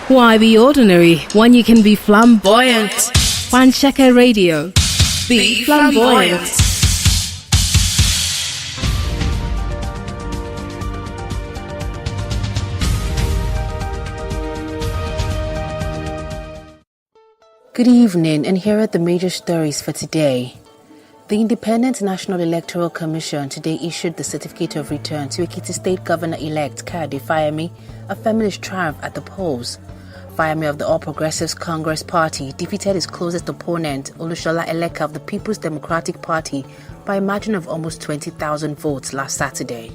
Why be ordinary when you can be flamboyant? Wanshaka Radio. Be flamboyant. Good evening, and here are the major stories for today. The Independent National Electoral Commission today issued the certificate of return to Ekiti State Governor-elect Kayode Fayemi, a feminist triumph at the polls. Fayemi of the All Progressives Congress Party defeated his closest opponent, Olushola Eleka of the People's Democratic Party, by a margin of almost 20,000 votes last Saturday.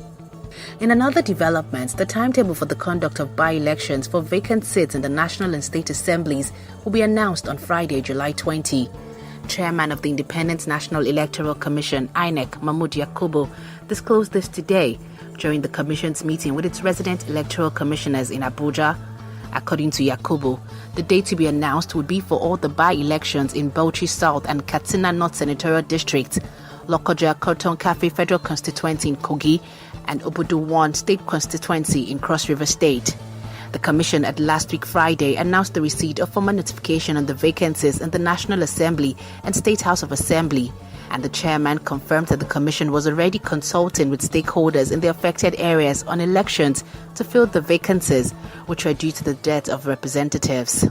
In another development, the timetable for the conduct of by-elections for vacant seats in the National and State Assemblies will be announced on Friday, July 20. Chairman of the Independent National Electoral Commission, INEC, Mahmood Yakubu, disclosed this today during the Commission's meeting with its resident electoral commissioners in Abuja. According to Yakubu, the date to be announced would be for all the by-elections in Bauchi South and Katsina North Senatorial Districts, Lokoja Koton Cafe Federal Constituency in Kogi, and Obudu 1 State Constituency in Cross River State. The Commission at last week Friday announced the receipt of formal notification on the vacancies in the National Assembly and State House of Assembly, and the chairman confirmed that the Commission was already consulting with stakeholders in the affected areas on elections to fill the vacancies, which were due to the death of representatives.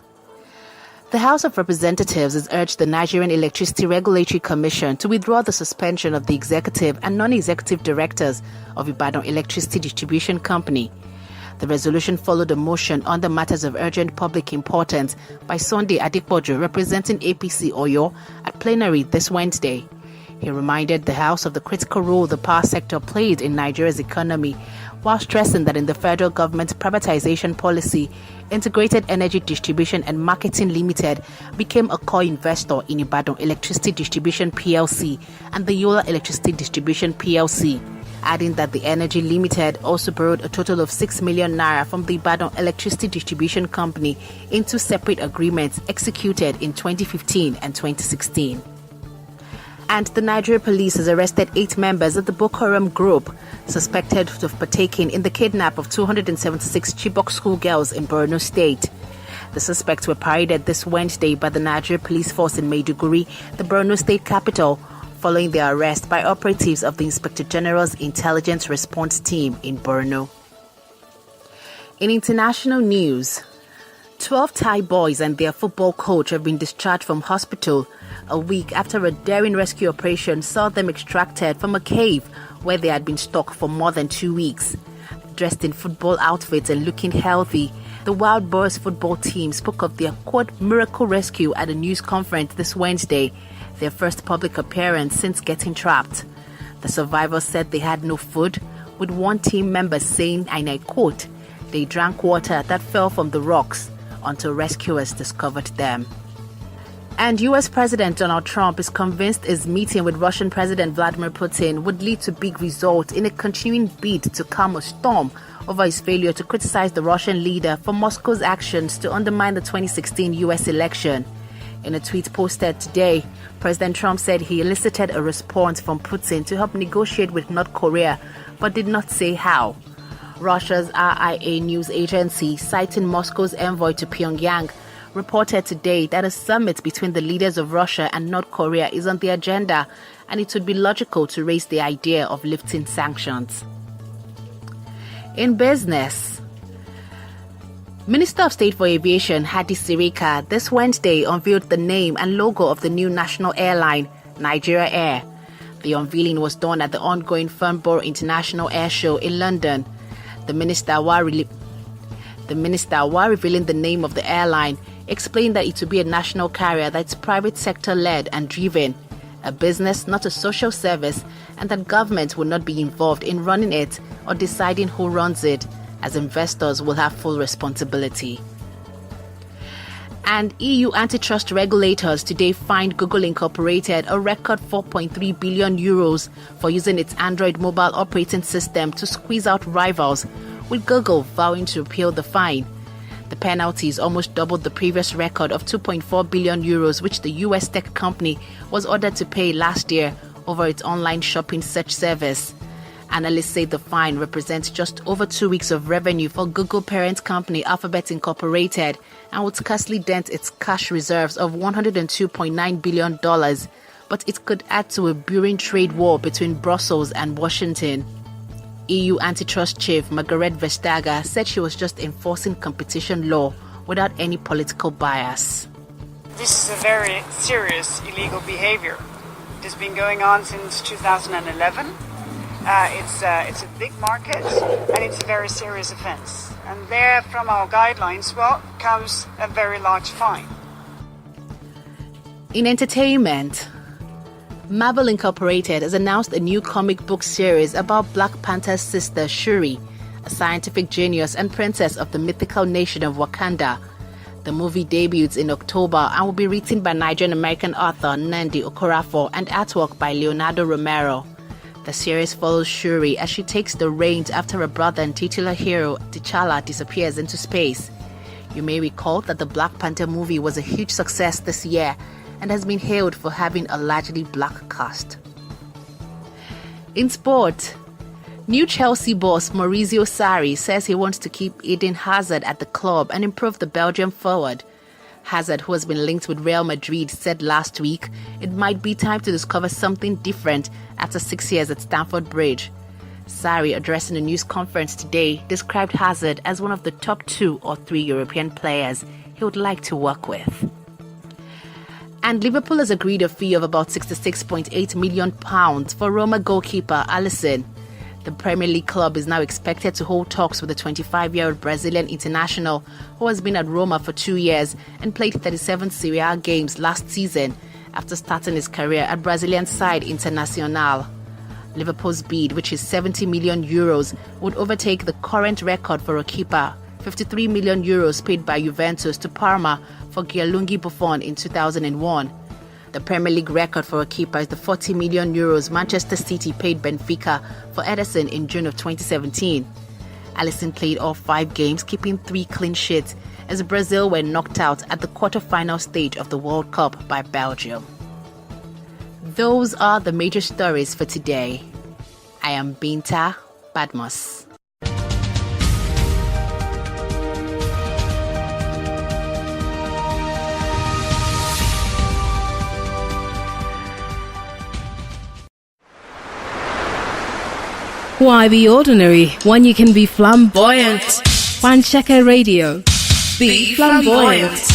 The House of Representatives has urged the Nigerian Electricity Regulatory Commission to withdraw the suspension of the executive and non-executive directors of Ibadan Electricity Distribution Company. The resolution followed a motion on the matters of urgent public importance by Sunday Adepoju, representing APC Oyo, at plenary this Wednesday. He reminded the House of the critical role the power sector played in Nigeria's economy, while stressing that in the federal government's privatization policy, Integrated Energy Distribution and Marketing Limited became a core investor in Ibadan Electricity Distribution PLC and the Yola Electricity Distribution PLC, adding that the Energy Limited also borrowed a total of 6 million naira from the Ibadan Electricity Distribution Company in two separate agreements executed in 2015 and 2016. And the Nigeria police has arrested 8 members of the Boko Haram group suspected of partaking in the kidnap of 276 Chibok schoolgirls in Borno State. The suspects were paraded this Wednesday by the Nigeria Police Force in Maiduguri, the Borno State capital, following their arrest by operatives of the Inspector General's Intelligence Response Team in Borno. In international news, 12 Thai boys and their football coach have been discharged from hospital a week after a daring rescue operation saw them extracted from a cave where they had been stuck for more than 2 weeks. Dressed in football outfits and looking healthy, the Wild Boars football team spoke of their quote miracle rescue at a news conference this Wednesday, their first public appearance since getting trapped. The survivors said they had no food, with one team member saying, and I quote, they drank water that fell from the rocks until rescuers discovered them. And US President Donald Trump is convinced his meeting with Russian President Vladimir Putin would lead to big results in a continuing bid to calm a storm over his failure to criticize the Russian leader for Moscow's actions to undermine the 2016 US election. In a tweet posted today, President Trump said he elicited a response from Putin to help negotiate with North Korea, but did not say how. Russia's RIA news agency, citing Moscow's envoy to Pyongyang, reported today that a summit between the leaders of Russia and North Korea is on the agenda, and it would be logical to raise the idea of lifting sanctions. In business, Minister of State for Aviation Hadi Sirika this Wednesday unveiled the name and logo of the new national airline, Nigeria Air. The unveiling was done at the ongoing Farnborough International Air Show in London. The minister, while revealing the name of the airline, explained that it would be a national carrier that's private sector led and driven, a business, not a social service, and that government will not be involved in running it or deciding who runs it, as investors will have full responsibility. And EU antitrust regulators today fined Google Incorporated a record 4.3 billion euros for using its Android mobile operating system to squeeze out rivals, with Google vowing to repeal the fine. The penalties almost doubled the previous record of 2.4 billion euros, which the US tech company was ordered to pay last year over its online shopping search service. Analysts say the fine represents just over 2 weeks of revenue for Google parent company Alphabet Incorporated and would scarcely dent its cash reserves of $102.9 billion, but it could add to a brewing trade war between Brussels and Washington. EU antitrust chief Margrethe Vestager said she was just enforcing competition law without any political bias. This is a very serious illegal behavior. It has been going on since 2011. It's a big market and it's a very serious offence. And there, from our guidelines, comes a very large fine. In entertainment, Marvel Incorporated has announced a new comic book series about Black Panther's sister Shuri, a scientific genius and princess of the mythical nation of Wakanda. The movie debuts in October and will be written by Nigerian-American author Nnamdi Okorafor and artwork by Leonardo Romero. The series follows Shuri as she takes the reins after her brother and titular hero T'Challa disappears into space. You may recall that the Black Panther movie was a huge success this year and has been hailed for having a largely black cast. In sport, new Chelsea boss Maurizio Sarri says he wants to keep Eden Hazard at the club and improve the Belgian forward. Hazard, who has been linked with Real Madrid, said last week it might be time to discover something different after 6 years at Stamford Bridge. Sarri, addressing a news conference today, described Hazard as one of the top 2 or 3 European players he would like to work with. And Liverpool has agreed a fee of about £66.8 million for Roma goalkeeper Alisson. The Premier League club is now expected to hold talks with the 25-year-old Brazilian international who has been at Roma for 2 years and played 37 Serie A games last season after starting his career at Brazilian side Internacional. Liverpool's bid, which is €70 million, would overtake the current record for a keeper, €53 million paid by Juventus to Parma for Gianluigi Buffon in 2001. The Premier League record for a keeper is the €40 million Manchester City paid Benfica for Ederson in June of 2017. Alisson played all 5 games, keeping 3 clean sheets, as Brazil were knocked out at the quarter-final stage of the World Cup by Belgium. Those are the major stories for today. I am Binta, Bhadmus. Why be ordinary when you can be flamboyant? One Checker Radio. Be flamboyant.